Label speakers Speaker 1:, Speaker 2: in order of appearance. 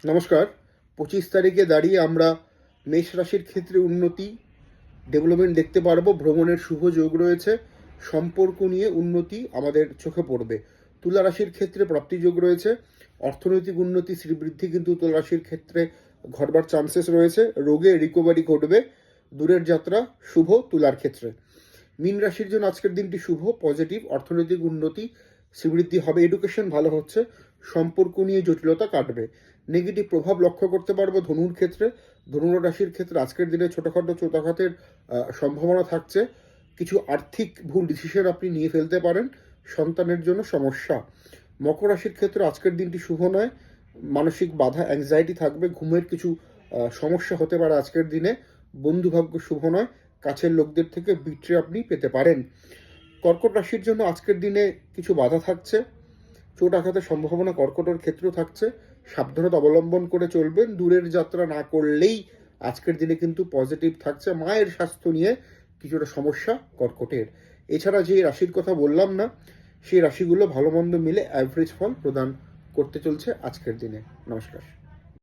Speaker 1: নমস্কার। 25 তারিখে দাঁড়িয়ে আমরা মেষ রাশির ক্ষেত্রে উন্নতি, ডেভেলপমেন্ট দেখতে পারবো। ভ্রমণের শুভ যোগ রয়েছে। সম্পর্ক নিয়ে উন্নতি আমাদের চোখে পড়বে। তুলা রাশির ক্ষেত্রে প্রাপ্তি যোগ রয়েছে। অর্থনৈতিক উন্নতি, শ্রীবৃদ্ধি কিন্তু তুলা রাশির ক্ষেত্রে ঘটবার চান্সেস রয়েছে। রোগে রিকভারি ঘটবে। দূরের যাত্রা শুভ তুলার ক্ষেত্রে। মীন রাশির জন্য আজকের দিনটি শুভ, পজিটিভ, অর্থনৈতিক উন্নতি, শ্রীবৃদ্ধি হবে। এডুকেশন ভালো হচ্ছে। সম্পর্ক নিয়ে জটিলতা কাটবে। নেগেটিভ প্রভাব লক্ষ্য করতে পারবো ধনুর ক্ষেত্রে। ধনু রাশির ক্ষেত্রে আজকের দিনে ছোটখাটো চোটাঘাতের সম্ভাবনা থাকছে। কিছু আর্থিক ভুল ডিসিশন আপনি নিয়ে ফেলতে পারেন। সন্তানের জন্য সমস্যা। মকর রাশির ক্ষেত্রে আজকের দিনটি শুভ নয়। মানসিক বাধা, অ্যাংজাইটি থাকবে। ঘুমের কিছু সমস্যা হতে পারে আজকের দিনে। বন্ধুভাগ্য শুভ নয়। কাছের লোকদের থেকে বিট্রে আপনি পেতে পারেন। কর্কট রাশির জন্য আজকের দিনে কিছু বাধা থাকছে। চোট আঘাতের সম্ভাবনা কর্কটের ক্ষেত্রেও থাকছে। সাবধানতা অবলম্বন করে চলবেন। দূরের যাত্রা না করলেই আজকের দিনে কিন্তু পজিটিভ থাকছে। মায়ের স্বাস্থ্য নিয়ে কিছুটা সমস্যা কর্কটের। এছাড়া যে রাশির কথা বললাম না, সেই রাশিগুলো ভালো মন্দ মিলে অ্যাভারেজ ফল প্রদান করতে চলছে আজকের দিনে। নমস্কার।